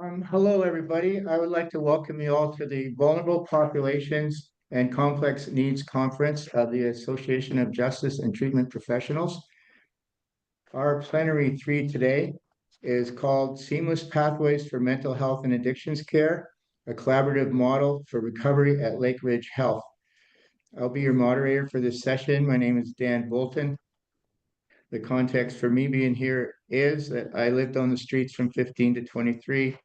Hello, everybody. I would like to welcome you all to the Vulnerable Populations and Complex Needs Conference of the Association of Justice and Treatment Professionals. Our plenary 3 today is called Seamless Pathways for Mental Health and Addictions Care, a collaborative model for recovery at Lakeridge Health. I'll be your moderator for this session. My name is Dan Bolton. The context for me being here is that I lived on the streets from 15 to 23.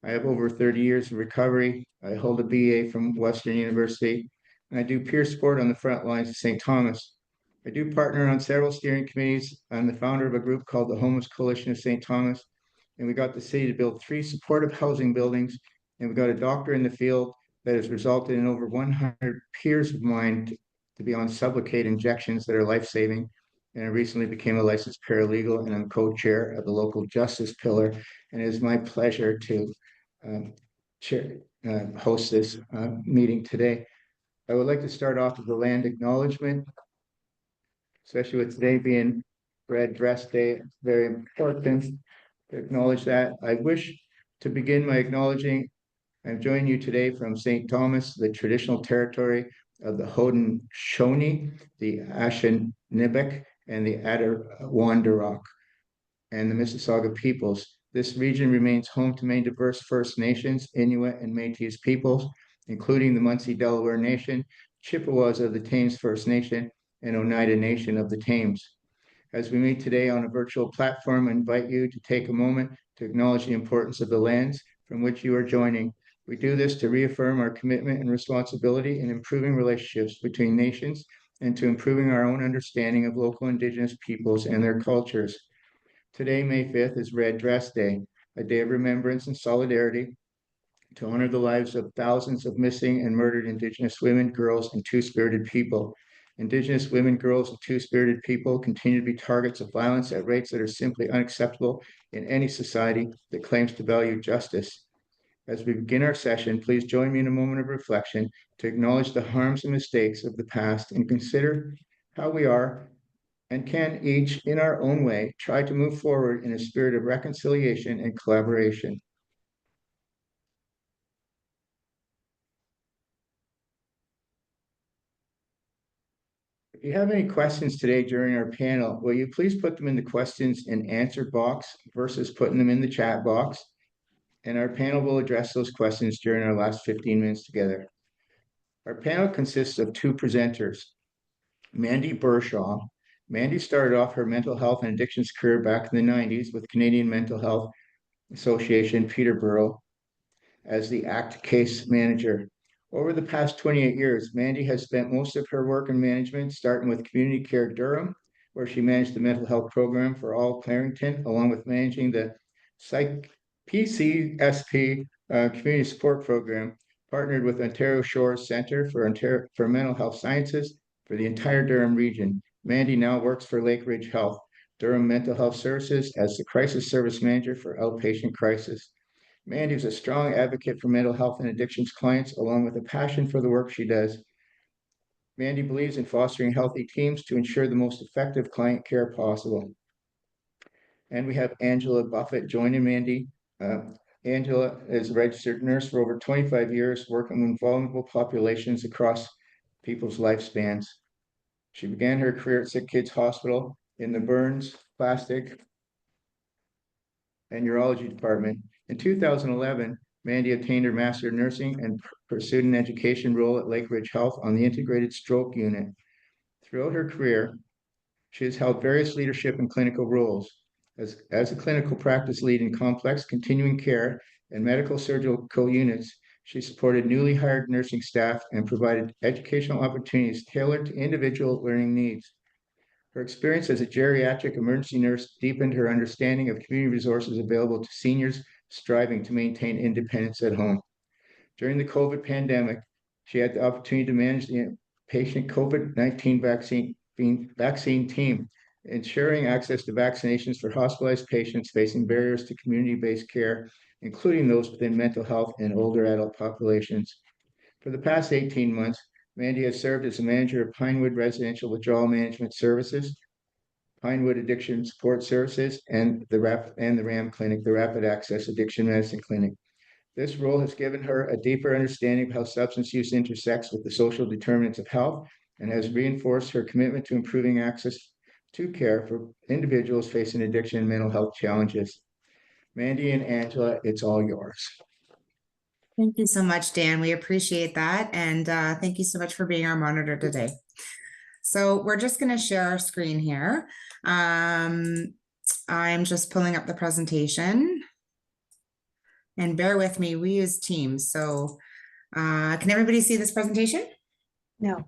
I have over 30 years of recovery. I hold a BA from Western University, and I do peer support on the front lines of St. Thomas. I do partner on several steering committees. I'm the founder of a group called the Homeless Coalition of St. Thomas, and we got the city to build 3 supportive housing buildings, and we got a doctor in the field that has resulted in over 100 peers of mine to be on Sublocade injections that are life-saving. And I recently became a licensed paralegal, and I'm co-chair of the local justice pillar. And it is my pleasure to host this meeting today. I would like to start off with the land acknowledgement, especially with today being Red Dress Day. It's very important to acknowledge that. I wish to begin by acknowledging I'm joining you today from St. Thomas, the traditional territory of the Haudenosaunee, the Ashaninabek, and the Adirondack, and the Mississauga peoples. This region remains home to many diverse First Nations, Inuit, and Métis peoples, including the Munsee Delaware Nation, Chippewas of the Thames First Nation, and Oneida Nation of the Thames. As we meet today on a virtual platform, I invite you to take a moment to acknowledge the importance of the lands from which you are joining. We do this to reaffirm our commitment and responsibility in improving relationships between nations and to improving our own understanding of local Indigenous peoples and their cultures. Today, May 5th, is Red Dress Day, a day of remembrance and solidarity to honor the lives of thousands of missing and murdered Indigenous women, girls, and two-spirited people. Indigenous women, girls, and two-spirited people continue to be targets of violence at rates that are simply unacceptable in any society that claims to value justice. As we begin our session, please join me in a moment of reflection to acknowledge the harms and mistakes of the past and consider how we are and can each, in our own way, try to move forward in a spirit of reconciliation and collaboration. If you have any questions today during our panel, will you please put them in the questions and answer box versus putting them in the chat box? And our panel will address those questions during our last 15 minutes together. Our panel consists of 2 presenters, Mandy Burshaw. Mandy started off her mental health and addictions career back in the 90s with Canadian Mental Health Association Peterborough as the ACT case manager. Over the past 28 years, Mandy has spent most of her work in management, starting with Community Care Durham, where she managed the mental health program for all Clarington, along with managing the PCSP Community Support Program, partnered with Ontario Shores Centre for Mental Health Sciences for the entire Durham region. Mandy now works for Lakeridge Health, Durham Mental Health Services, as the Crisis Service Manager for Outpatient Crisis. Mandy is a strong advocate for mental health and addictions clients, along with a passion for the work she does. Mandy believes in fostering healthy teams to ensure the most effective client care possible. And we have Angela Buffett joining Mandy. Angela is a registered nurse for over 25 years, working with vulnerable populations across people's lifespans. She began her career at Sick Kids Hospital in the burns, plastic, and urology department. In 2011, Mandy obtained her Master of Nursing and pursued an education role at Lakeridge Health on the Integrated Stroke Unit. Throughout her career, she has held various leadership and clinical roles. As a clinical practice lead in complex continuing care and medical surgical units, she supported newly hired nursing staff and provided educational opportunities tailored to individual learning needs. Her experience as a geriatric emergency nurse deepened her understanding of community resources available to seniors striving to maintain independence at home. During the COVID pandemic, she had the opportunity to manage the patient COVID-19 vaccine team, ensuring access to vaccinations for hospitalized patients facing barriers to community-based care, including those within mental health and older adult populations. For the past 18 months, Mandy has served as a manager of Pinewood Residential Withdrawal Management Services, Pinewood Addiction Services, and the RAM Clinic, the Rapid Access Addiction Medicine Clinic. This role has given her a deeper understanding of how substance use intersects with the social determinants of health and has reinforced her commitment to improving access to care for individuals facing addiction and mental health challenges. Mandy and Angela, it's all yours. Thank you so much, Dan. We appreciate that. And thank you so much for being our monitor today. So we're just going to share our screen here. I'm just pulling up the presentation. And bear with me, we use Teams. So can everybody see this presentation? No.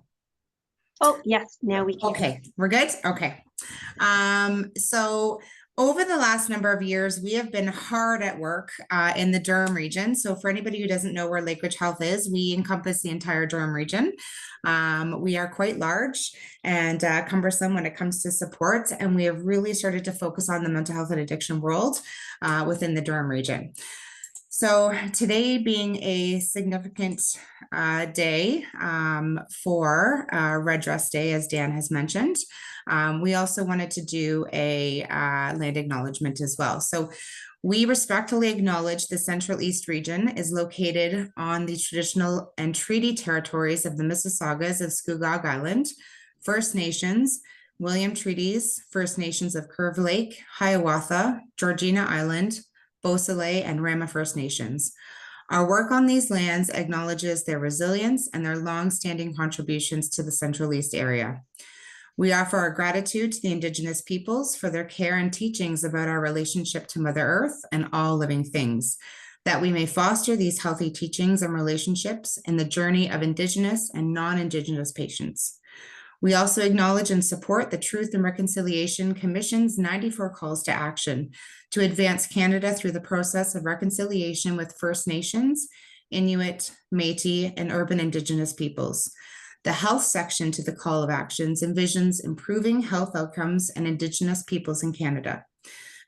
Oh, yes, now we can. Okay, we're good? Okay. So over the last number of years, we have been hard at work in the Durham region. So for anybody who doesn't know where Lakeridge Health is, we encompass the entire Durham region. We are quite large and cumbersome when it comes to support, and we have really started to focus on the mental health and addiction world within the Durham region. So today being a significant day for Red Dress Day, as Dan has mentioned, we also wanted to do a land acknowledgement as well. So we respectfully acknowledge the Central East region is located on the traditional and treaty territories of the Mississaugas of Scugog Island, First Nations, William Treaties, First Nations of Curve Lake, Hiawatha, Georgina Island, Beausoleil, and Rama First Nations. Our work on these lands acknowledges their resilience and their long-standing contributions to the Central East area. We offer our gratitude to the Indigenous peoples for their care and teachings about our relationship to Mother Earth and all living things, that we may foster these healthy teachings and relationships in the journey of Indigenous and non-Indigenous patients. We also acknowledge and support the Truth and Reconciliation Commission's 94 calls to action to advance Canada through the process of reconciliation with First Nations, Inuit, Métis, and urban Indigenous peoples. The health section to the call of actions envisions improving health outcomes and Indigenous peoples in Canada.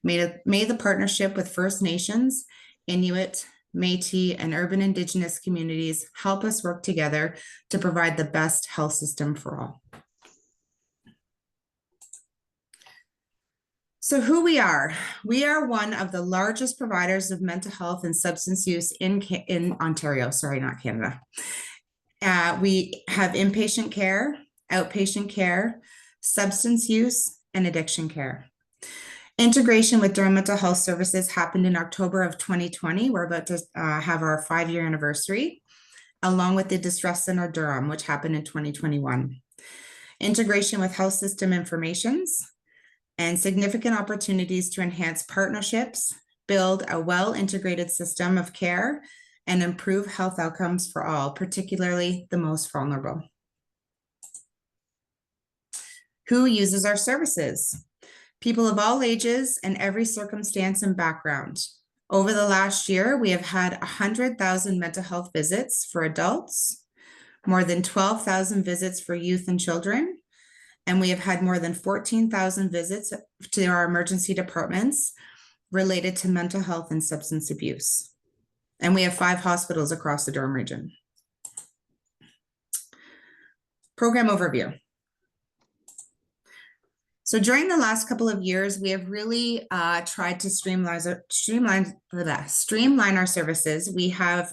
May the partnership with First Nations, Inuit, Métis, and urban Indigenous communities help us work together to provide the best health system for all. So who we are one of the largest providers of mental health and substance use in Ontario, sorry, not Canada. We have inpatient care, outpatient care, substance use, and addiction care. Integration with Durham Mental Health Services happened in October of 2020. We're about to have our 5-year anniversary, along with the Distress Center Durham, which happened in 2021. Integration with health system informations, and significant opportunities to enhance partnerships, build a well-integrated system of care, and improve health outcomes for all, particularly the most vulnerable. Who uses our services? People of all ages and every circumstance and background. Over the last year, we have had 100,000 mental health visits for adults, more than 12,000 visits for youth and children, and we have had more than 14,000 visits to our emergency departments related to mental health and substance abuse. And we have 5 hospitals across the Durham region. Program overview. So during the last couple of years, we have really tried to streamline our services. We have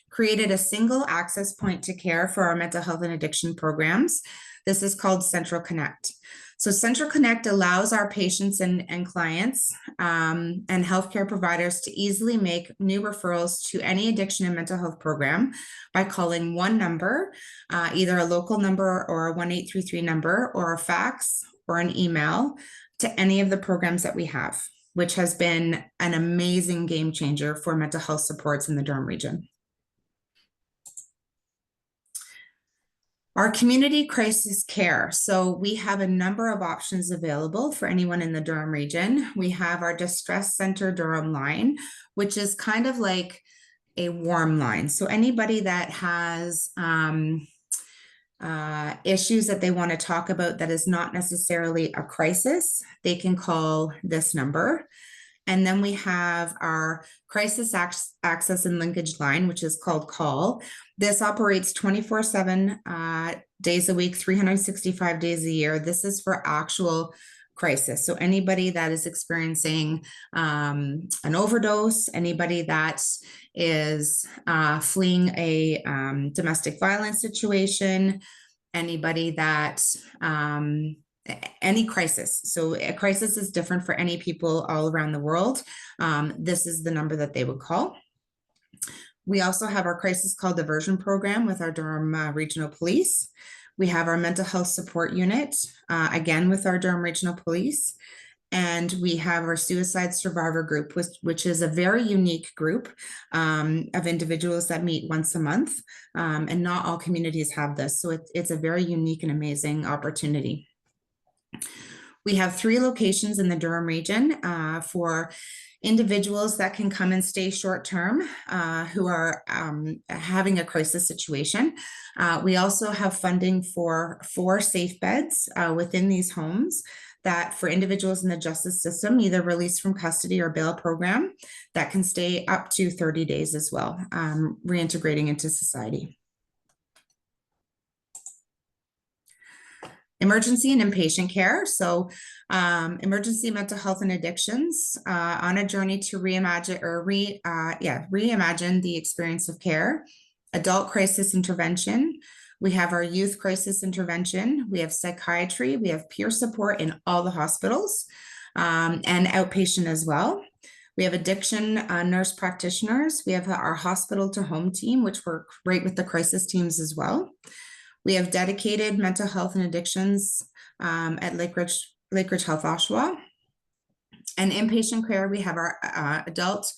created a single access point to care for our mental health and addiction programs. This is called Central Connect. So Central Connect allows our patients and clients and healthcare providers to easily make new referrals to any addiction and mental health program by calling one number, either a local number or a 1-833 number, or a fax or an email to any of the programs that we have, which has been an amazing game changer for mental health supports in the Durham region. Our community crisis care. So we have a number of options available for anyone in the Durham region. We have our Distress Center Durham line, which is kind of like a warm line. So anybody that has issues that they want to talk about that is not necessarily a crisis, they can call this number. And then we have our crisis access and linkage line, which is called CALL. This operates 24/7 days a week, 365 days a year. This is for actual crisis. So anybody that is experiencing an overdose, anybody that is fleeing a domestic violence situation, anybody that any crisis. So a crisis is different for any people all around the world. This is the number that they would call. We also have our crisis call diversion program with our Durham Regional Police. We have our mental health support unit, again, with our Durham Regional Police. And we have our suicide survivor group, which is a very unique group of individuals that meet once a month. And not all communities have this. So it's a very unique and amazing opportunity. We have 3 locations in the Durham region for individuals that can come and stay short-term who are having a crisis situation. We also have funding for 4 safe beds within these homes that for individuals in the justice system, either released from custody or bail program, that can stay up to 30 days as well, reintegrating into society. Emergency and inpatient care. So emergency mental health and addictions on a journey to reimagine the experience of care. Adult crisis intervention. We have our youth crisis intervention. We have psychiatry. We have peer support in all the hospitals and outpatient as well. We have addiction nurse practitioners. We have our hospital to home team, which work right with the crisis teams as well. We have dedicated mental health and addictions at Lakeridge Health, Oshawa. And inpatient care, we have our adult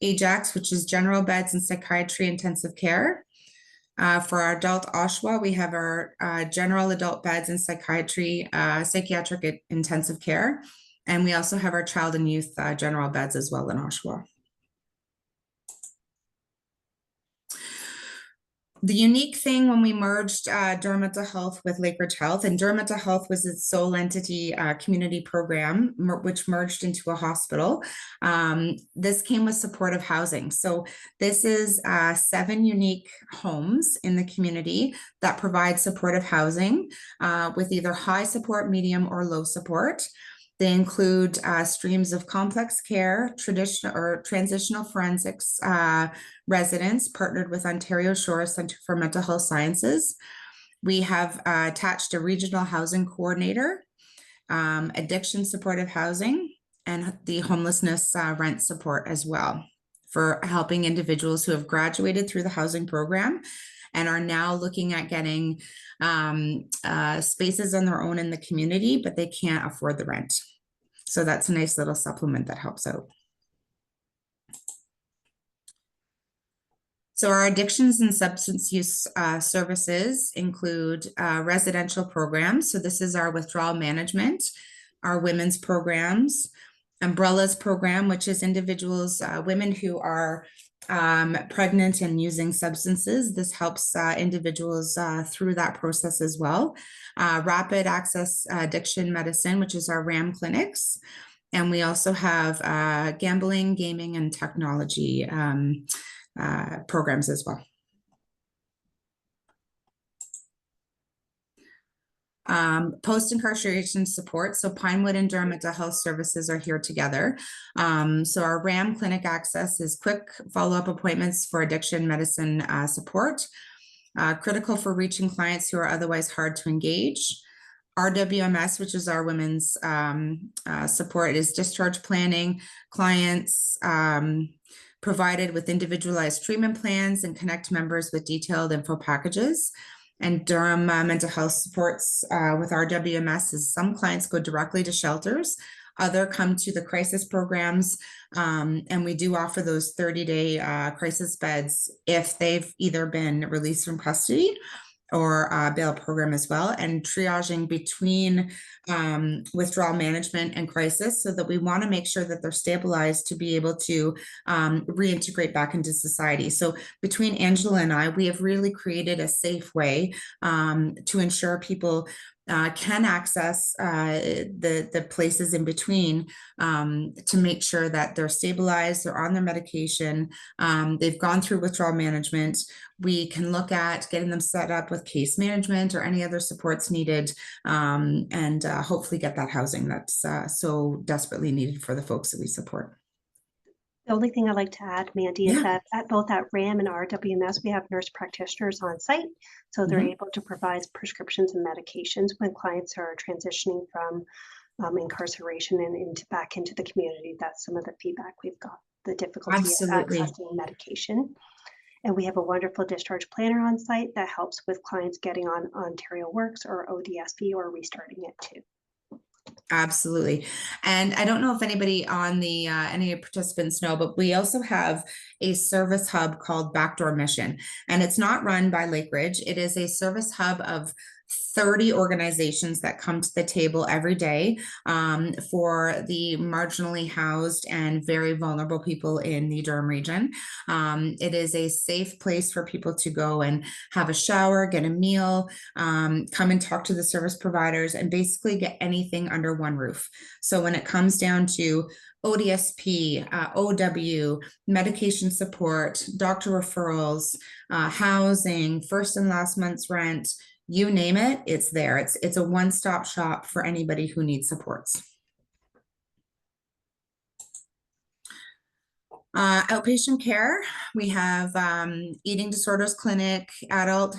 AJAX, which is general beds and psychiatry intensive care. For our adult Oshawa, we have our general adult beds and psychiatric intensive care. And we also have our child and youth general beds as well in Oshawa. The unique thing when we merged Durham Mental Health with Lakeridge Health, and Durham Mental Health was its sole entity community program, which merged into a hospital. This came with supportive housing. So this is 7 unique homes in the community that provide supportive housing with either high support, medium, or low support. They include streams of complex care, traditional or transitional forensics residents partnered with Ontario Shore Centre for Mental Health Sciences. We have attached a regional housing coordinator, addiction supportive housing, and the homelessness rent support as well for helping individuals who have graduated through the housing program and are now looking at getting spaces on their own in the community, but they can't afford the rent. So that's a nice little supplement that helps out. So our addictions and substance use services include residential programs. So this is our withdrawal management, our women's programs, umbrellas program, which is individuals, women who are pregnant and using substances. This helps individuals through that process as well. Rapid access addiction medicine, which is our RAM clinics. And we also have gambling, gaming, and technology programs as well. Post-incarceration support. So Pinewood and Durham Mental Health Services are here together. So our RAM clinic access is quick follow-up appointments for addiction medicine support, critical for reaching clients who are otherwise hard to engage. RWMS, which is our women's support, is discharge planning, clients provided with individualized treatment plans and connect members with detailed info packages. And Durham Mental Health supports with RWMS is some clients go directly to shelters, other come to the crisis programs, and we do offer those 30-day crisis beds if they've either been released from custody or bail program as well, and triaging between withdrawal management and crisis, so that we want to make sure that they're stabilized to be able to reintegrate back into society. So between Angela and I, we have really created a safe way to ensure people can access the places in between to make sure that they're stabilized, they're on their medication, they've gone through withdrawal management. We can look at getting them set up with case management or any other supports needed, and hopefully get that housing that's so desperately needed for the folks that we support. The only thing I'd like to add, Mandy, is Yeah. that at both at RAM and RWMS, we have nurse practitioners on site. So they're able to provide prescriptions and medications when clients are transitioning from incarceration and back into the community. That's some of the feedback we've got, the difficulty Absolutely. of accessing medication. And we have a wonderful discharge planner on site that helps with clients getting on Ontario Works or ODSP or restarting it too. Absolutely. And I don't know if anybody on the any participants know, but we also have a service hub called Backdoor Mission, and it's not run by Lakeridge. It is a service hub of 30 organizations that come to the table every day for the marginally housed and very vulnerable people in the Durham region. It is a safe place for people to go and have a shower, get a meal, come and talk to the service providers, and basically get anything under one roof. So when it comes down to ODSP, OW, medication support, doctor referrals, housing, first and last month's rent, you name it, it's there. It's a one-stop shop for anybody who needs supports. Outpatient care, we have eating disorders clinic, adult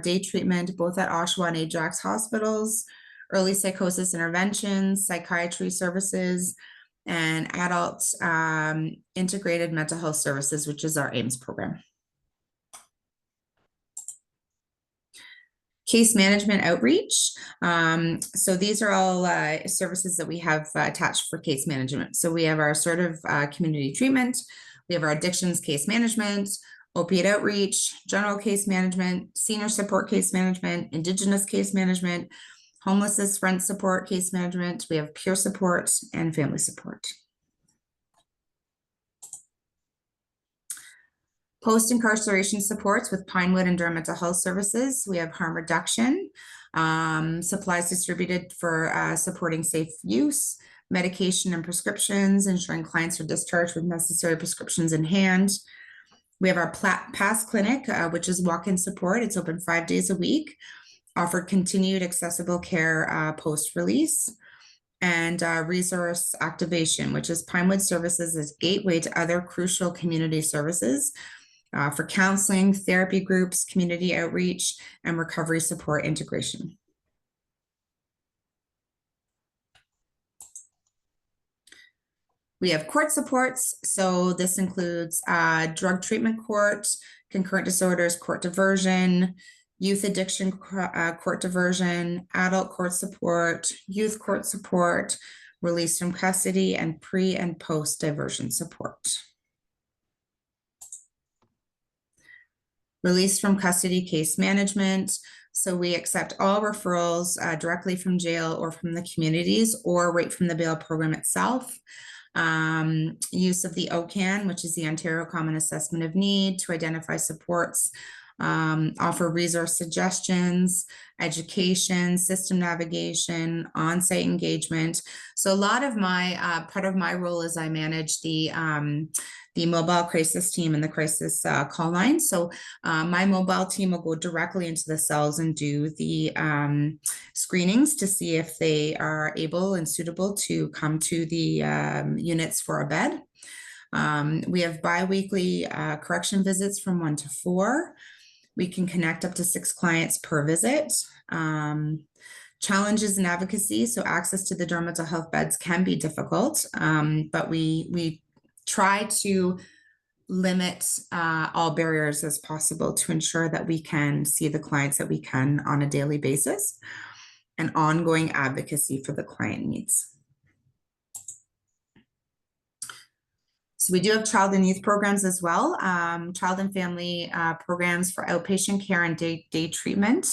day treatment, both at Oshawa and Ajax hospitals, early psychosis interventions, psychiatry services, and adult integrated mental health services, which is our AIMS program. Case management outreach. So these are all services that we have attached for case management. So we have our assertive community treatment, we have our addictions case management, opiate outreach, general case management, senior support case management, Indigenous case management, homelessness rent support case management. We have peer support and family support. Post-incarceration supports with Pinewood and Durham Mental Health Services. We have harm reduction, supplies distributed for supporting safe use, medication and prescriptions, ensuring clients are discharged with necessary prescriptions in hand. We have our PASS clinic, which is walk-in support. It's open 5 days a week, offered continued accessible care post-release. And resource activation, which is Pinewood Services as gateway to other crucial community services for counseling, therapy groups, community outreach, and recovery support integration. We have court supports. So this includes drug treatment court, concurrent disorders, court diversion, youth addiction court diversion, adult court support, youth court support, release from custody, and pre and post diversion support. Release from custody case management. So we accept all referrals directly from jail or from the communities or right from the bail program itself. Use of the OCAN, which is the Ontario Common Assessment of Need, to identify supports, offer resource suggestions, education, system navigation, on-site engagement. So a lot of my, part of my role is I manage the mobile crisis team and the crisis call line. So my mobile team will go directly into the cells and do the screenings to see if they are able and suitable to come to the units for a bed. We have bi-weekly correction visits from 1 to 4. We can connect up to 6 clients per visit. Challenges in advocacy. So access to the Durham mental health beds can be difficult, but we try to limit all barriers as possible to ensure that we can see the clients that we can on a daily basis, and ongoing advocacy for the client needs. So we do have child and youth programs as well, child and family programs for outpatient care and day treatment.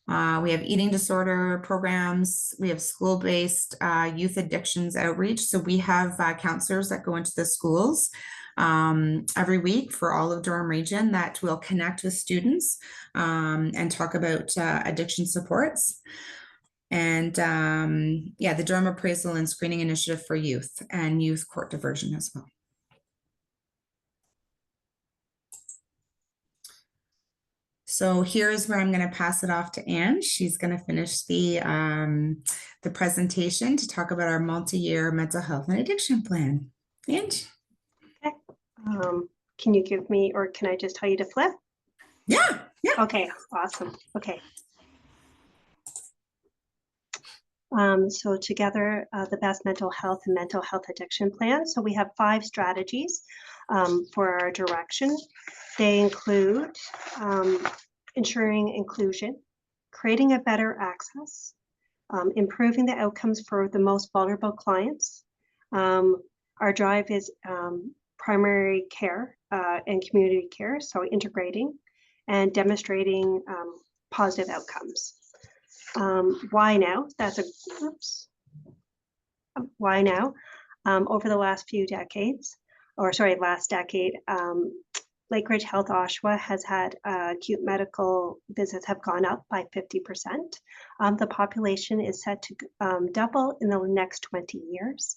We have eating disorder programs. We have school-based youth addictions outreach. So we have counselors that go into the schools every week for all of Durham region that will connect with students and talk about addiction supports. And yeah, the Durham Appraisal and Screening Initiative for Youth and Youth Court Diversion as well. So here's where I'm going to pass it off to Anne. She's going to finish the presentation to talk about our multi-year mental health and addiction plan. Anne? Okay. Can you give me, or can I just tell you to flip? Yeah. Okay, awesome. Okay. So together, the best mental health and mental health addiction plan. So we have 5 strategies for our direction. They include ensuring inclusion, creating a better access, improving the outcomes for the most vulnerable clients. Our drive is primary care and community care, so integrating and demonstrating positive outcomes. Why now? Why now? Over the last few decades, last decade, Lakeridge Health Oshawa has had acute medical visits have gone up by 50%. The population is set to double in the next 20 years.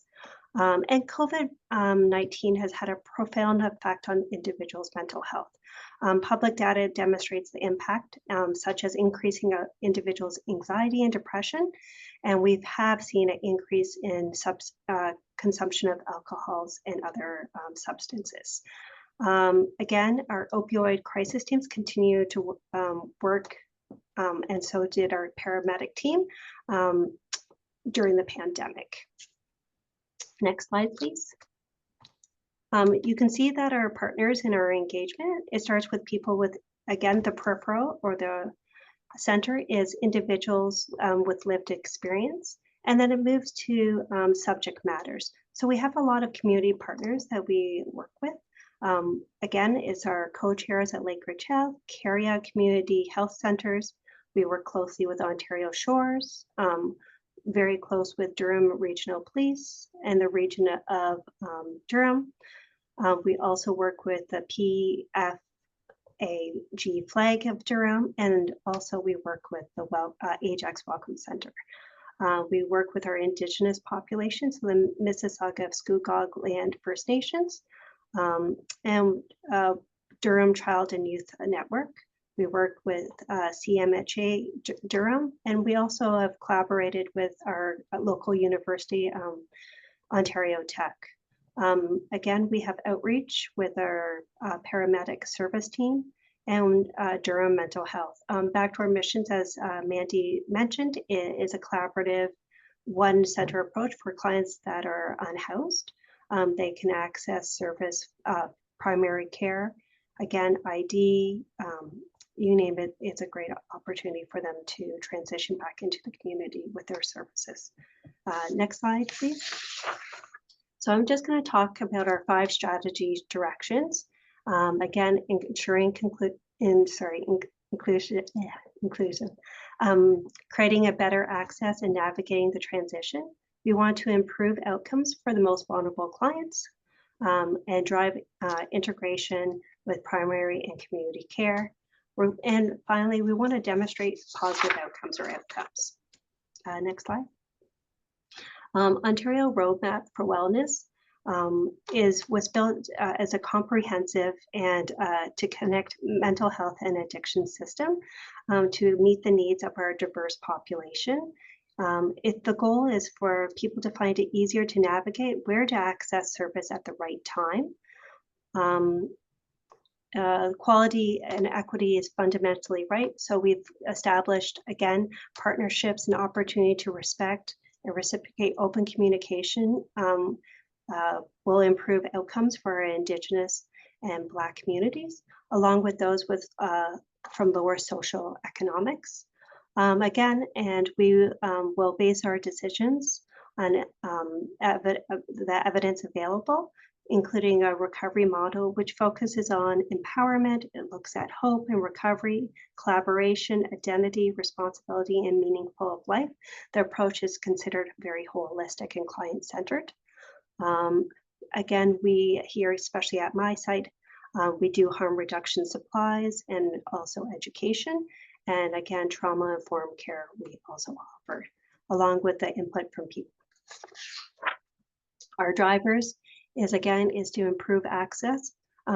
And COVID-19 has had a profound effect on individuals' mental health. Public data demonstrates the impact, such as increasing individuals' anxiety and depression, and we have seen an increase in consumption of alcohols and other substances. Again, our opioid crisis teams continue to work, and so did our paramedic team during the pandemic. Next slide, please. You can see that our partners in our engagement, it starts with people with, again, the peripheral or the center is individuals with lived experience, and then it moves to subject matters. So we have a lot of community partners that we work with. Again, it's our co-chairs at Lakeridge Health, Caria Community Health Centers. We work closely with Ontario Shores, very close with Durham Regional Police and the region of Durham. We also work with the PFAG flag of Durham, and also we work with the Ajax Welcome Center. We work with our Indigenous populations, the Mississauga Scugog Land First Nations, and Durham Child and Youth Network. We work with CMHA Durham, and we also have collaborated with our local university, Ontario Tech. Again, we have outreach with our paramedic service team and Durham Mental Health. Back to our missions, as Mandy mentioned, it is a collaborative one center approach for clients that are unhoused. They can access service, primary care, again, ID, you name it, it's a great opportunity for them to transition back into the community with their services. Next slide, please. So I'm just going to talk about our 5 strategy directions. Again, ensuring inclusion, creating a better access and navigating the transition. We want to improve outcomes for the most vulnerable clients and drive integration with primary and community care. And finally, we want to demonstrate positive outcomes or outcomes. Next slide. Ontario Roadmap for Wellness was built as a comprehensive and to connect mental health and addiction system to meet the needs of our diverse population. The goal is for people to find it easier to navigate where to access service at the right time. Quality and equity is fundamentally right. So we've established, again, partnerships and opportunity to respect and reciprocate open communication will improve outcomes for our Indigenous and Black communities, along with those with from lower social economics. Again, and we will base our decisions on the evidence available, including a recovery model, which focuses on empowerment. It looks at hope and recovery, collaboration, identity, responsibility, and meaningful life. The approach is considered very holistic and client-centered. Again, we here, especially at my site, we do harm reduction supplies and also education. And again, trauma-informed care we also offer. along with the input from people. Our drivers is to improve access,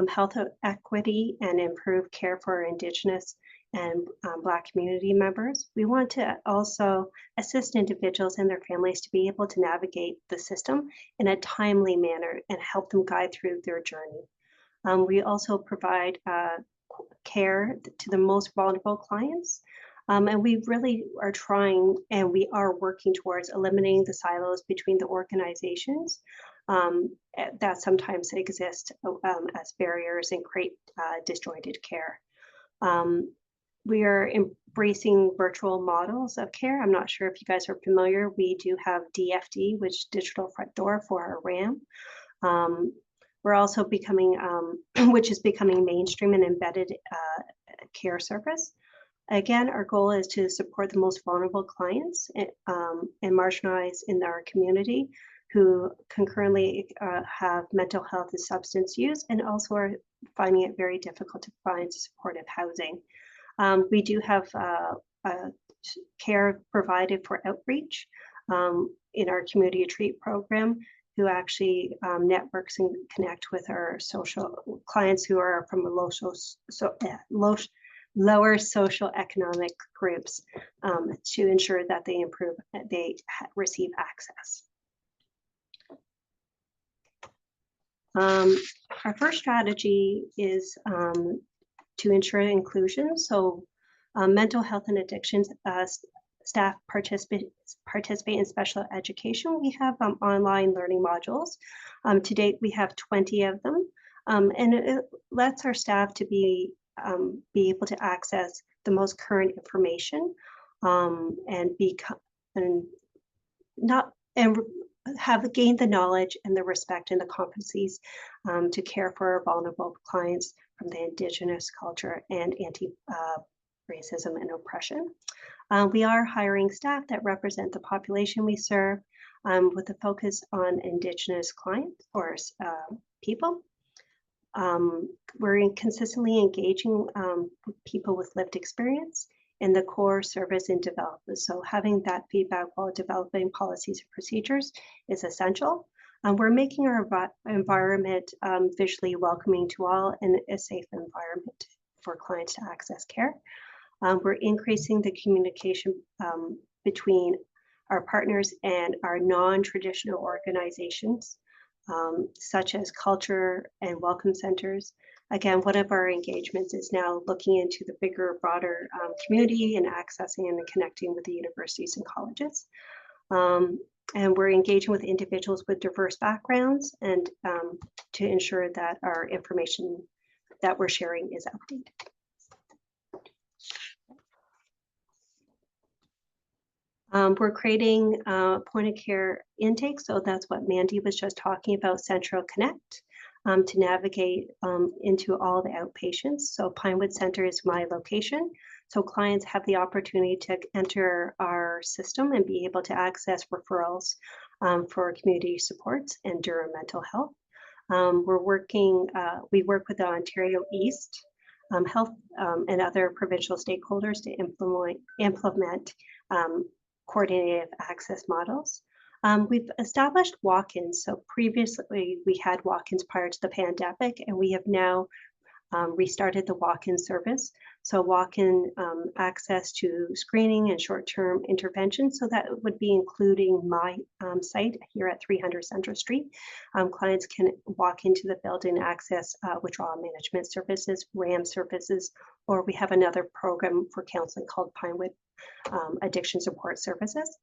health equity, and improve care for Indigenous and Black community members. We want to also assist individuals and their families to be able to navigate the system in a timely manner and help them guide through their journey. We also provide care to the most vulnerable clients. And we really are trying, and we are working towards eliminating the silos between the organizations that sometimes exist as barriers and create disjointed care. We are embracing virtual models of care. I'm not sure if you guys are familiar. We do have DFD, which digital front door for our RAM. We're also becoming, which is becoming mainstream and embedded care service. Again, our goal is to support the most vulnerable clients and marginalized in our community who concurrently have mental health and substance use, and also are finding it very difficult to find supportive housing. We do have care provided for outreach in our community retreat program, who actually networks and connect with our social clients who are from lower social economic groups to ensure that they receive access. Our first strategy is to ensure inclusion. So mental health and addictions staff participate in special education. We have online learning modules. To date, we have 20 of them. And it lets our staff to be able to access the most current information and have gained the knowledge and the respect and the competencies to care for our vulnerable clients from the Indigenous culture and anti-racism and oppression. We are hiring staff that represent the population we serve with a focus on Indigenous clients or people. We're consistently engaging with people with lived experience in the core service and development. So having that feedback while developing policies and procedures is essential. We're making our environment visually welcoming to all and a safe environment for clients to access care. We're increasing the communication between our partners and our non-traditional organizations, such as culture and welcome centers. Again, one of our engagements is now looking into the bigger, broader community and accessing and connecting with the universities and colleges. And we're engaging with individuals with diverse backgrounds and to ensure that our information that we're sharing is updated. We're creating point of care intake. So that's what Mandy was just talking about, Central Connect, to navigate into all the outpatients. So Pinewood Center is my location. So clients have the opportunity to enter our system and be able to access referrals for community supports and Durham Mental Health. We work with the Ontario East Health and other provincial stakeholders to implement coordinated access models. We've established walk-ins. So previously we had walk-ins prior to the pandemic, and we have now restarted the walk-in service. So walk-in access to screening and short-term intervention. So that would be including my site here at 300 Central Street. Clients can walk into the building, access withdrawal management services, RAM services, or we have another program for counseling called Pinewood Addiction Services.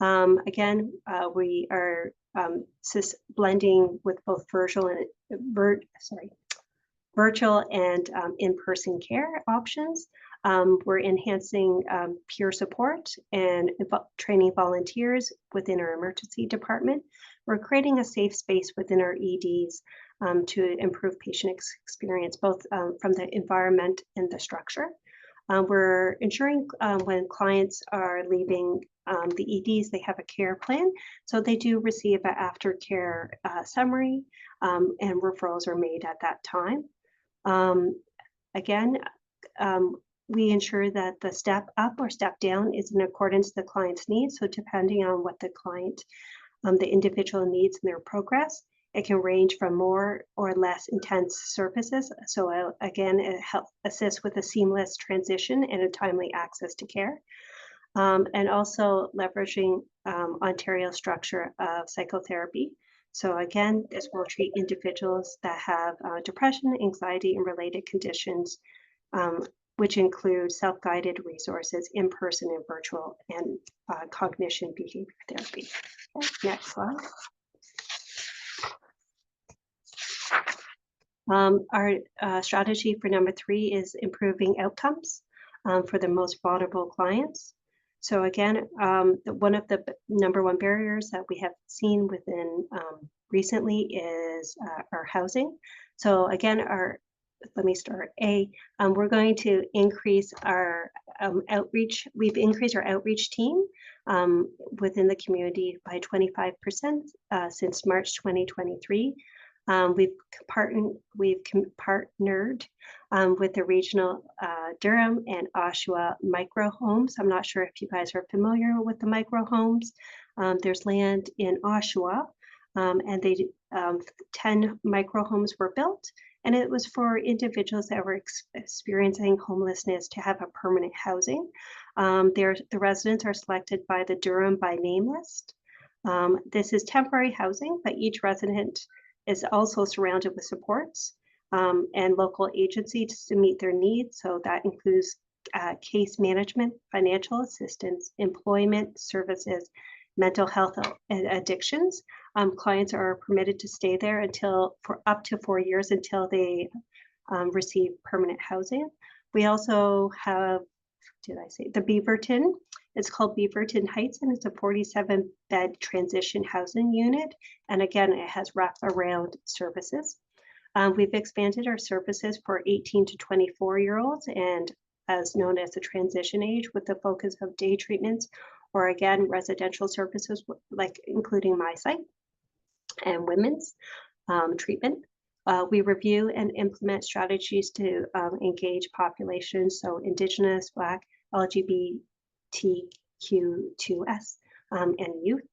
Again, we are blending with both virtual and in-person care options. We're enhancing peer support and training volunteers within our emergency department. We're creating a safe space within our EDs to improve patient experience, both from the environment and the structure. We're ensuring when clients are leaving the EDs, they have a care plan. So they do receive an aftercare summary and referrals are made at that time. Again, we ensure that the step up or step down is in accordance with the client's needs. So depending on what the client, the individual needs in their progress, it can range from more or less intense services. So again, it helps assist with a seamless transition and a timely access to care. And also leveraging Ontario's structure of psychotherapy. So again, this will treat individuals that have depression, anxiety, and related conditions, which include self-guided resources, in-person and virtual, and cognition behavior therapy. Okay, next slide. Our strategy for number 3 is improving outcomes for the most vulnerable clients. So again, one of the number 1 barriers that we have seen within recently is our housing. So again, let me start. We're going to increase our outreach. We've increased our outreach team within the community by 25% since March 2023. We've partnered with the regional Durham and Oshawa micro homes. I'm not sure if you guys are familiar with the micro homes. There's land in Oshawa, and 10 micro homes were built, and it was for individuals that were experiencing homelessness to have a permanent housing. The residents are selected by the Durham by name list. This is temporary housing, but each resident is also surrounded with supports and local agencies to meet their needs. So that includes case management, financial assistance, employment services, mental health and addictions. Clients are permitted to stay there for up to 4 years until they receive permanent housing. We also have, the Beaverton. It's called Beaverton Heights, and it's a 47-bed transition housing unit. And again, it has wraparound services. We've expanded our services for 18 to 24-year-olds, and as known as the transition age, with the focus of day treatments, or again, residential services, like including my site and women's treatment. We review and implement strategies to engage populations, so Indigenous, Black, LGBTQ2S, and youth.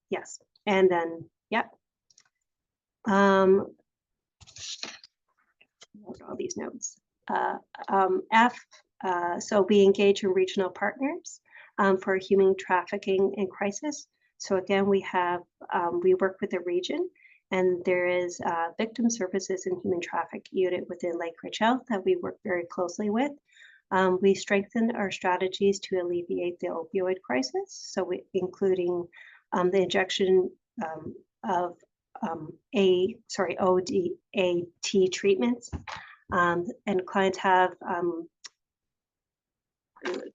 Yes, and then, yep. All these notes. So we engage in regional partners for human trafficking and crisis. So again, we work with the region, and there is victim services and human traffic unit within Lakeridge Health that we work very closely with. We strengthen our strategies to alleviate the opioid crisis. So including the injection of ODAT treatments, and clients have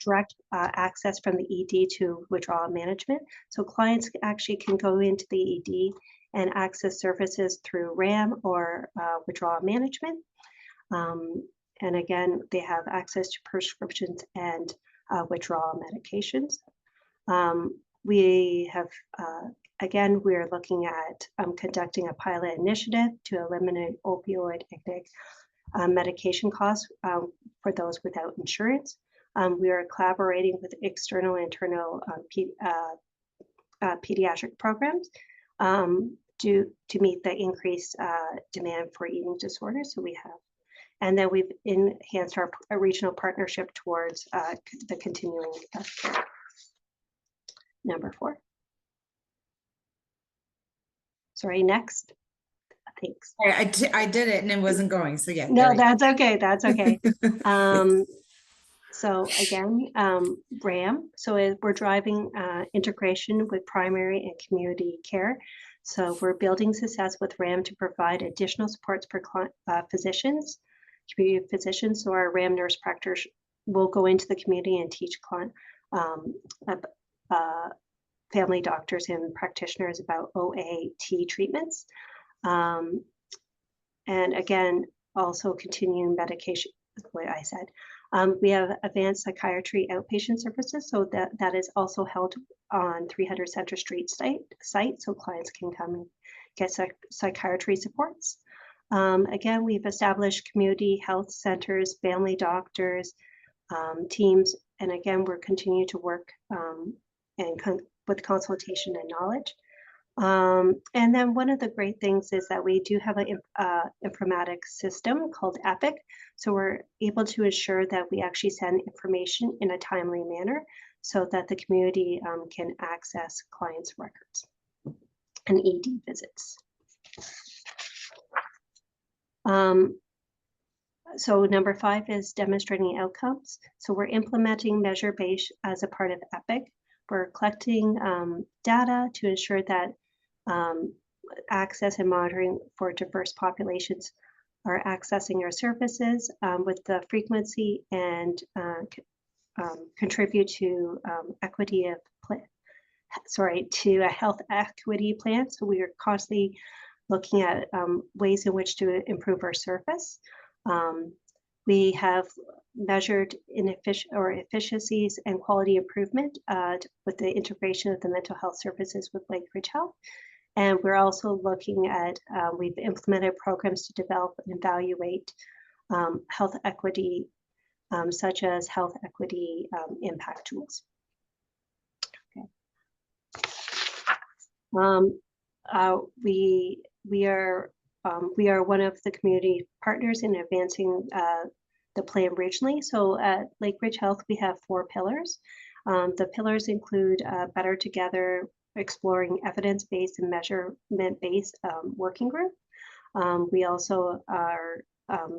direct access from the ED to withdrawal management. So clients actually can go into the ED and access services through RAM or withdrawal management. And again, they have access to prescriptions and withdrawal medications. We have, again, we're looking at conducting a pilot initiative to eliminate opioid medication costs for those without insurance. We are collaborating with external and internal pediatric programs to meet the increased demand for eating disorders. So we have, and then we've enhanced our regional partnership towards the continuing care. Number 4. Sorry, next. Thanks. I did it and it wasn't going. So yeah. No, that's okay. That's okay. So again, RAM. So we're driving integration with primary and community care. So we're building success with RAM to provide additional supports for physicians, community physicians. So our RAM nurse practitioners will go into the community and teach family doctors and practitioners about OAT treatments. And again, also continuing medication, what I said. We have advanced psychiatry outpatient services, so that is also held on 300 Center Street site, so clients can come and get psychiatry supports. Again, we've established community health centers, family doctors, teams, and again, we're continuing to work with consultation and knowledge. And then one of the great things is that we do have an informatics system called Epic. So we're able to ensure that we actually send information in a timely manner so that the community can access clients' records and ED visits. So number 5 is demonstrating outcomes. So we're implementing measure-based as a part of Epic. We're collecting data to ensure that access and monitoring for diverse populations are accessing our services with the frequency and contribute to equity of to a health equity plan. So we are constantly looking at ways in which to improve our service. We have measured efficiencies and quality improvement with the integration of the mental health services with Lakeridge Health. And we're also looking at, we've implemented programs to develop and evaluate health equity, such as health equity impact tools. Okay. We are one of the community partners in advancing the plan regionally. So at Lakeridge Health, we have 4 pillars. The pillars include Better Together, exploring evidence-based and measurement-based working group. We also are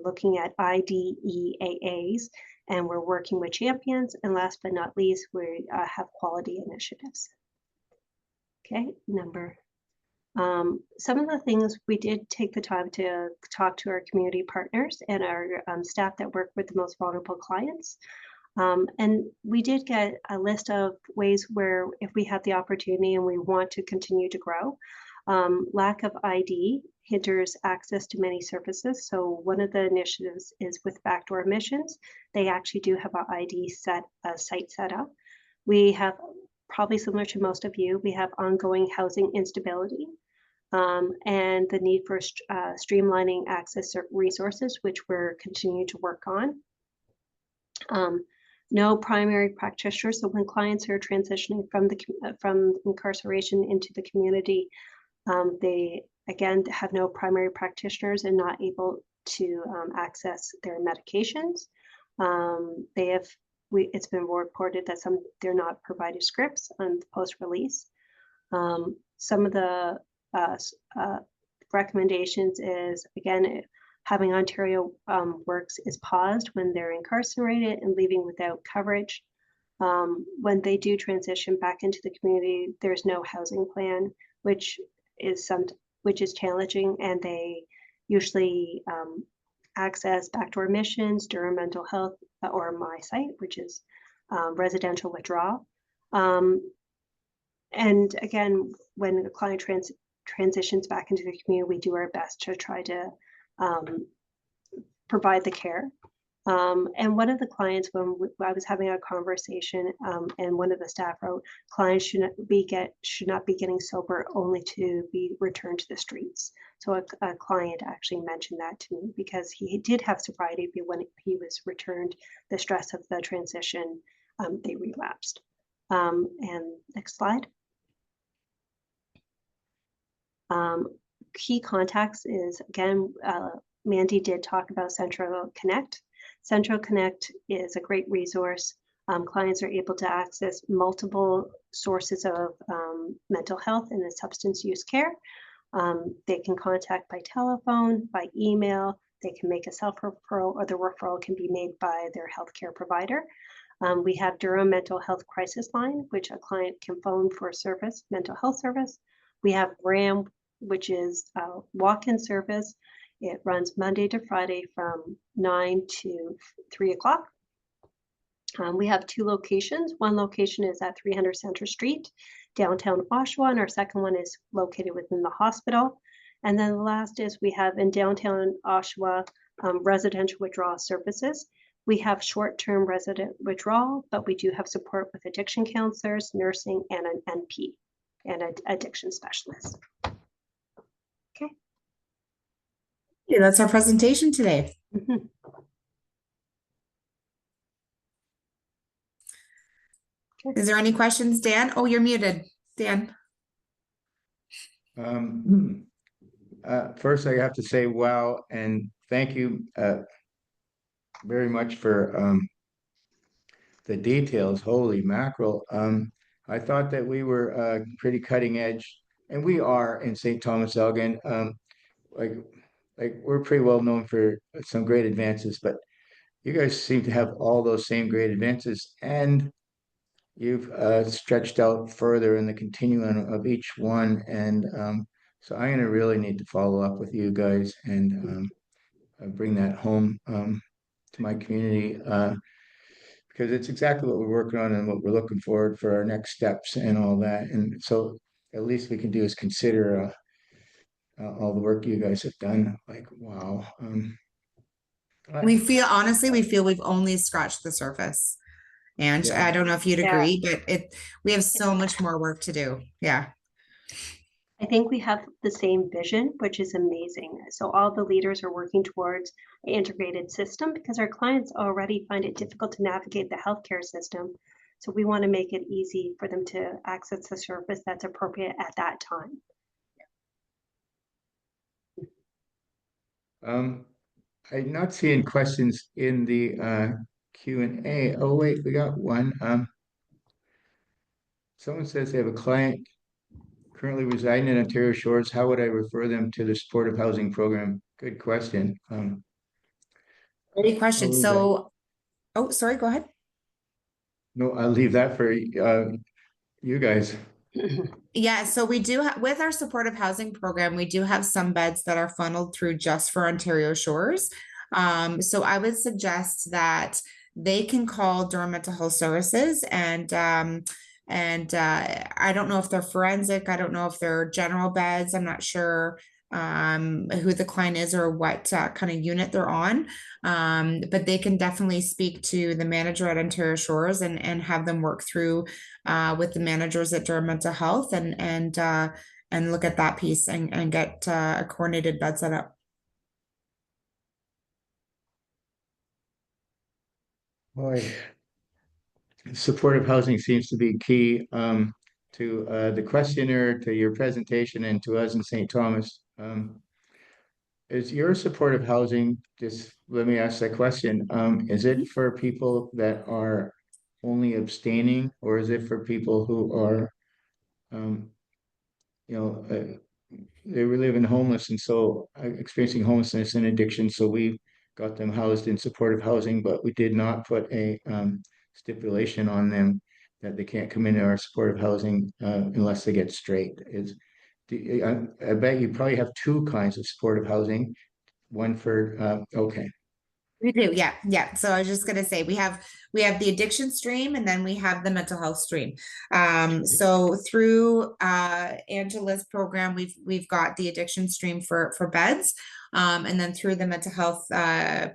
looking at IDEAAs, and we're working with champions. And last but not least, we have quality initiatives. Okay, some of the things we did take the time to talk to our community partners and our staff that work with the most vulnerable clients. And we did get a list of ways where if we have the opportunity and we want to continue to grow, lack of ID hinders access to many services. So one of the initiatives is with backdoor admissions. They actually do have an ID site set up. We have, probably similar to most of you, we have ongoing housing instability and the need for streamlining access to resources, which we're continuing to work on. No primary practitioners. So when clients are transitioning from incarceration into the community, they again have no primary practitioners and not able to access their medications. It's been reported that they're not provided scripts on post-release. Some of the recommendations is, again, having Ontario Works is paused when they're incarcerated and leaving without coverage. When they do transition back into the community, there's no housing plan, which is challenging, and they usually access backdoor admissions, Durham Mental Health, or my site, which is residential withdrawal. And again, when a client transitions back into the community, we do our best to try to provide the care. And one of the clients, when I was having a conversation, and one of the staff wrote, clients should not be getting sober only to be returned to the streets. So a client actually mentioned that to me because he did have sobriety, but when he was returned, the stress of the transition, they relapsed. And next slide. Key contacts is, again, Mandy did talk about Central Connect. Central Connect is a great resource. Clients are able to access multiple sources of mental health and substance use care. They can contact by telephone, by email, they can make a self-referral, or the referral can be made by their healthcare provider. We have Durham Mental Health Crisis Line, which a client can phone for service, mental health service. We have RAM, which is a walk-in service. It runs Monday to Friday from 9 to 3 o'clock. We have 2 locations. One location is at 300 Center Street, downtown Oshawa, and our second one is located within the hospital. And then the last is we have in downtown Oshawa residential withdrawal services. We have short-term resident withdrawal, but we do have support with addiction counselors, nursing, and an NP, and an addiction specialist. Okay. Okay, that's our presentation today. Mhm. Is there any questions, Dan? Oh, you're muted, Dan. First, I have to say, wow, and thank you very much for the details. Holy mackerel. I thought that we were pretty cutting edge, and we are in St. Thomas Elgin. Like, like we're pretty well known for some great advances, but you guys seem to have all those same great advances, and you've stretched out further in the continuum of each one. And so I'm going to really need to follow up with you guys and bring that home to my community because it's exactly what we're working on and what we're looking forward for our next steps and all that. And so at least we can do is consider all the work you guys have done. Like, wow. Honestly, we feel we've only scratched the surface. And Yeah. I don't know if you'd Yeah. agree, but we have so much more work to do. Yeah. I think we have the same vision, which is amazing. So all the leaders are working towards an integrated system because our clients already find it difficult to navigate the healthcare system. So we want to make it easy for them to access the service that's appropriate at that time. I'm not seeing questions in the Q&A. Oh, wait, we got one. Someone says they have a client currently residing in Ontario Shores. How would I refer them to the supportive housing program? Good question. Great question. I'll So, oh, sorry, go ahead. No, I'll leave that for you guys. Yeah, so we do with our supportive housing program, we do have some beds that are funneled through just for Ontario Shores. So I would suggest that they can call Durham Mental Health Services and I don't know if they're forensic, I don't know if they're general beds, I'm not sure who the client is or what kind of unit they're on. But they can definitely speak to the manager at Ontario Shores and have them work through with the managers at Durham Mental Health and look at that piece and get a coordinated bed set up. Boy, supportive housing seems to be key to the questioner, to your presentation, and to us in St. Thomas. Is your supportive housing, just let me ask that question, is it for people that are only abstaining, or is it for people who are, um, you know, they were living homeless and so experiencing homelessness and addiction? So we got them housed in supportive housing, but we did not put a stipulation on them that they can't come into our supportive housing unless they get straight. I bet you probably have two kinds of supportive housing. One for okay. We do, yeah, yeah. So I was just gonna say we have the addiction stream and then we have the mental health stream. So through Angela's program, we've got the addiction stream for beds. And then through the mental health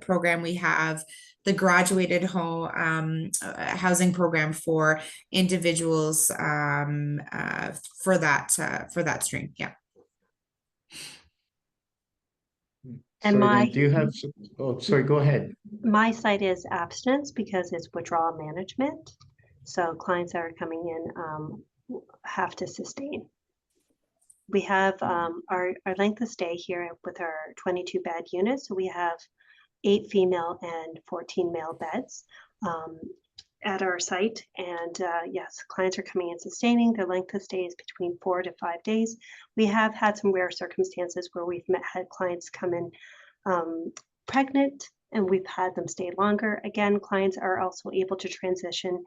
program, we have the graduated home housing program for individuals for that stream. Yeah. And Sorry, do you have, oh, sorry, go ahead. my site is abstinence because it's withdrawal management. So clients that are coming in have to sustain. We have our length of stay here with our 22 bed unit. So we have 8 female and 14 male beds at our site. And yes, clients are coming in sustaining. Their length of stay is between 4 to 5 days. We have had some rare circumstances where we've had clients come in pregnant and we've had them stay longer. Again, clients are also able to transition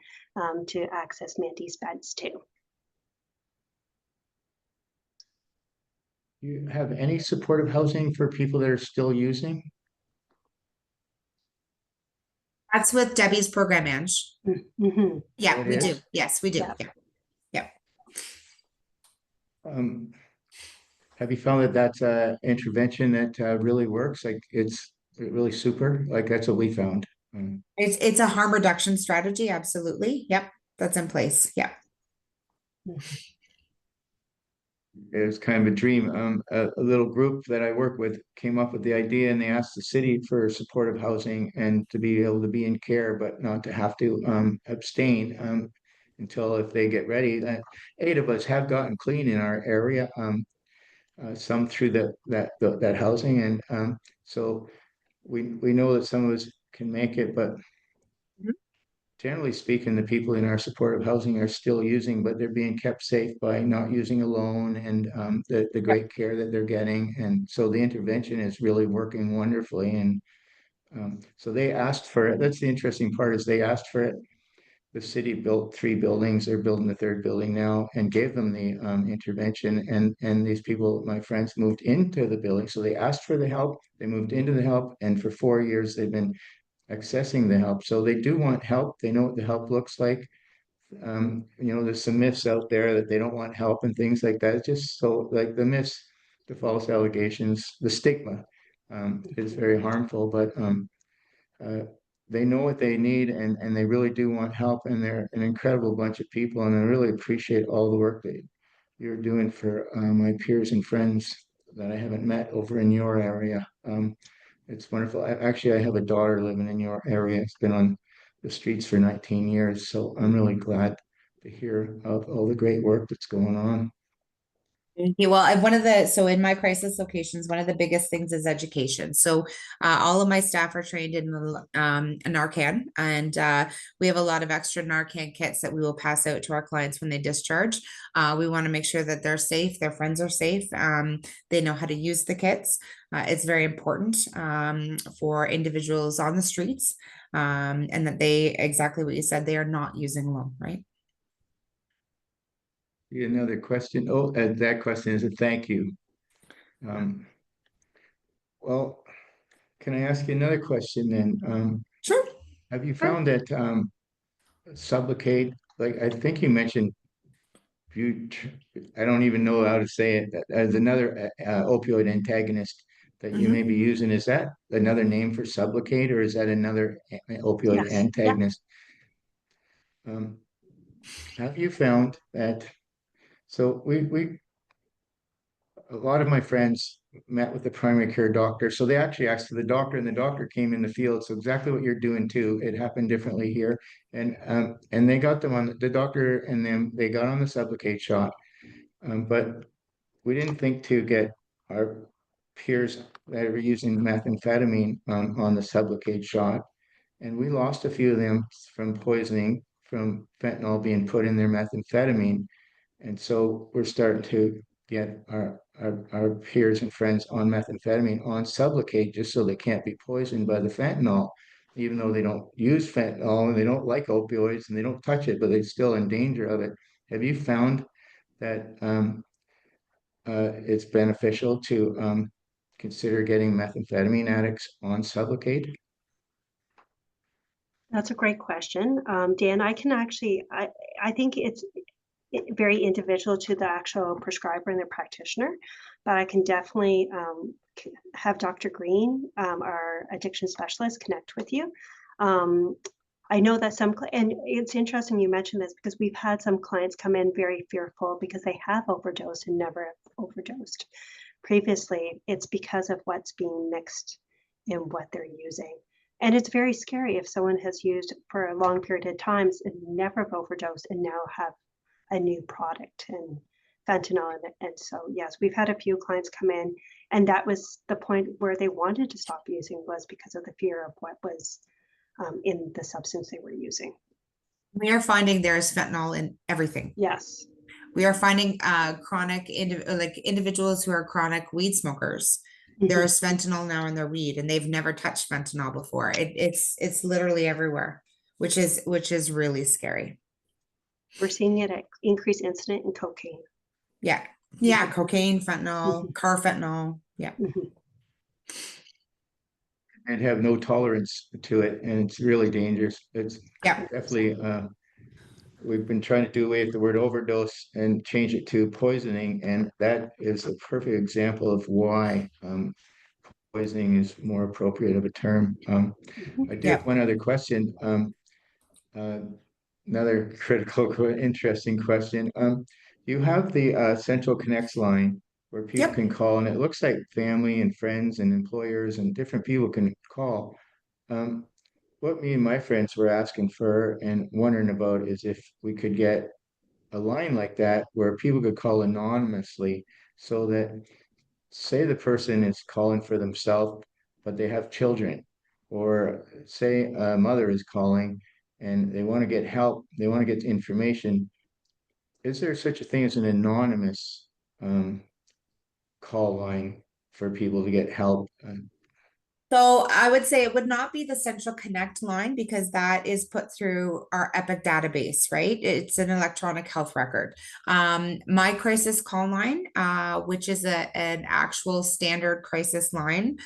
to access Mandy's beds too. Do you have any supportive housing for people that are still using? That's with Debbie's program, Ange. Mm-hmm. Yeah, It we do. is? Yes, we do. Yeah. Yeah. Have you found that that's a intervention that really works? Like it's really super? Like that's what we found. It's a harm reduction strategy, absolutely. Yep, that's in place. Yeah. it was kind of a dream. A little group that I work with came up with the idea, and they asked the city for supportive housing and to be able to be in care, but not to have to abstain until if they get ready. 8 of us have gotten clean in our area, some through that housing, and so we know that some of us can make it, but generally speaking, the people in our supportive housing are still using, but they're being kept safe by not using alone, and the great care that they're getting. And so the intervention is really working wonderfully. And so they asked for it. That's the interesting part, is they asked for it. The city built 3 buildings. They're building the 3rd building now, and gave them the intervention. And these people, my friends, moved into the building. So they asked for the help. They moved into the help, and for 4 years they've been accessing the help. So they do want help. They know what the help looks like. There's some myths out there that they don't want help and things like that. It's just so, like, the myths, the false allegations, the stigma is very harmful, but uh, they know what they need, and they really do want help, and they're an incredible bunch of people, and I really appreciate all the work that you're doing for my peers and friends that I haven't met over in your area. It's wonderful. I have a daughter living in your area. It's been on the streets for 19 years. So I'm really glad to hear of all the great work that's going on. Yeah, well, so in my crisis locations, one of the biggest things is education. So all of my staff are trained in Narcan, and we have a lot of extra Narcan kits that we will pass out to our clients when they discharge. We want to make sure that they're safe, their friends are safe, they know how to use the kits. It's very important for individuals on the streets, and that exactly what you said, they are not using alone, right? Another question. Oh, that question is a thank you. Well, can I ask you another question then? Sure. Have you found that Sublocade, like I think you mentioned, I don't even know how to say it, as another opioid antagonist that you may be using. Is that another name for Sublocade, or is that another opioid Yes. Yeah. antagonist? Have you found that? So a lot of my friends met with the primary care doctor. So they actually asked for the doctor, and the doctor came in the field. So exactly what you're doing too. It happened differently here, and they got them on the doctor, and then they got on the Sublocade shot. But we didn't think to get our peers that are using methamphetamine on the Sublocade shot, and we lost a few of them from poisoning from fentanyl being put in their methamphetamine. And so we're starting to get our peers and friends on methamphetamine on Sublocade, just so they can't be poisoned by the fentanyl, even though they don't use fentanyl and they don't like opioids and they don't touch it, but they're still in danger of it. Have you found that it's beneficial to consider getting methamphetamine addicts on Sublocade? That's a great question. Dan, I think it's very individual to the actual prescriber and the practitioner, but I can definitely have Dr. Green, our addiction specialist, connect with you. I know that and it's interesting you mentioned this, because we've had some clients come in very fearful because they have overdosed and never overdosed previously. It's because of what's being mixed in what they're using. And it's very scary if someone has used for a long period of times and never have overdosed and now have a new product and fentanyl. And so, yes, we've had a few clients come in, and that was the point where they wanted to stop using, was because of the fear of what was in the substance they were using. We are finding there's fentanyl in everything. Yes. We are finding individuals who are chronic weed smokers. There's fentanyl now in their weed, and they've never touched fentanyl before. It's literally everywhere, which is really scary. We're seeing it at increased incident in cocaine. Yeah. Cocaine, fentanyl, carfentanil. Yeah. And have no tolerance to it, and it's really dangerous. It's definitely we've been trying to do away with the word overdose and change it to poisoning, and that is a perfect example of why poisoning is more appropriate of a term. I do have one other question. Another critical, interesting question. you have the Central Connects line where people Yep. can call, and it looks like family and friends and employers and different people can call. Um, what me and my friends were asking for and wondering about is if we could get a line like that where people could call anonymously, so that say the person is calling for themselves, but they have children, or say a mother is calling and they want to get help, they want to get information. Is there such a thing as an anonymous call line for people to get help? So I would say it would not be the Central Connect line because that is put through our Epic database, right? It's an electronic health record. My crisis call line, which is an actual standard crisis line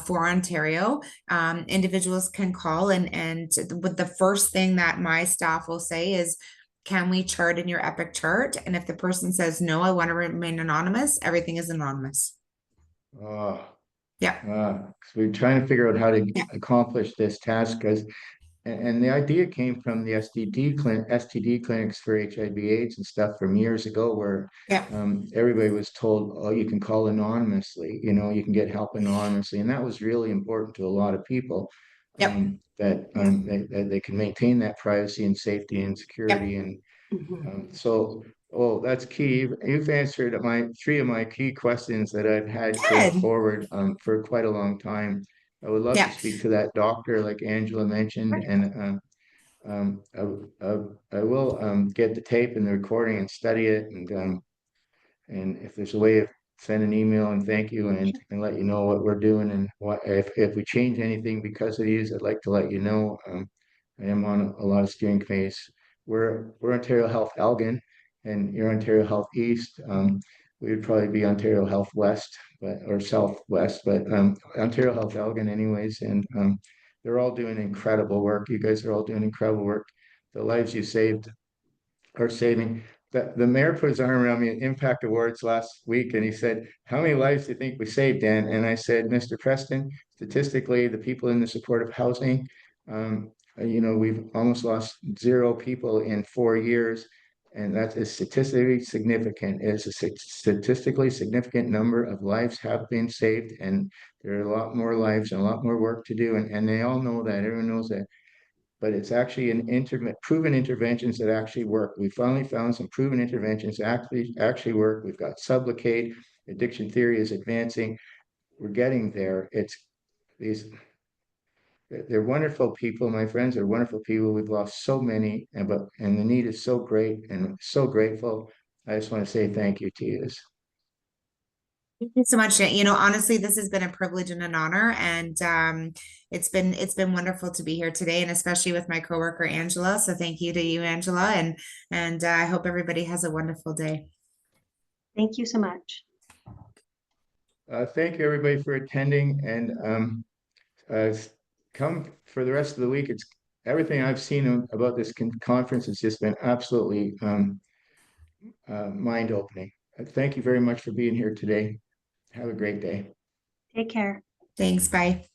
for Ontario, individuals can call and with the first thing that my staff will say is, can we chart in your Epic chart? And if the person says, no, I want to remain anonymous, everything is anonymous. Oh, Yeah. 'cause we're trying to figure out how to Yeah. accomplish this task, because and the idea came from the STD clinics for HIV/AIDS and stuff from years ago, where Yeah. everybody was told, oh, you can call anonymously, you can get help anonymously, and that was really important to a lot of people, Yep. that Yeah. they can maintain that privacy and safety and Yep. security, and Mhm. so, oh, that's key. You've answered three of my key questions that I've had going Good. forward for quite a long time. I would love to Yeah. speak to that doctor, like Angela mentioned, and I will get the tape and the recording and study it, and if there's a way of send an email and thank you and let you know what we're doing, and what if we change anything because of these, I'd like to let you know. I am on a lot of steering committees. We're Ontario Health Elgin, and you're Ontario Health East. We would probably be Ontario Health West, but or Southwest, but Ontario Health Elgin, anyways, and they're all doing incredible work. You guys are all doing incredible work. The lives you saved are saving. The mayor put his arm around me at Impact Awards last week, and he said, how many lives do you think we saved, Dan? And I said, Mr. Preston, statistically, the people in the supportive housing, we've almost lost 0 people in 4 years. And that is statistically significant. It is a statistically significant number of lives have been saved, and there are a lot more lives and a lot more work to do. And they all know that, everyone knows that, but it's actually proven interventions that actually work. We finally found some proven interventions that actually work. We've got Sublocade, addiction theory is advancing. We're getting there. They're wonderful people. My friends are wonderful people. We've lost so many, and the need is so great, and so grateful. I just want to say thank you to you. Thank you so much. Honestly, this has been a privilege and an honor, and it's been wonderful to be here today, and especially with my coworker Angela. So thank you to you, Angela, and I hope everybody has a wonderful day. Thank you so much. Thank you, everybody, for attending, and come for the rest of the week. It's everything I've seen about this conference has just been absolutely mind-opening. Thank you very much for being here today. Have a great day. Take care. Thanks. Bye.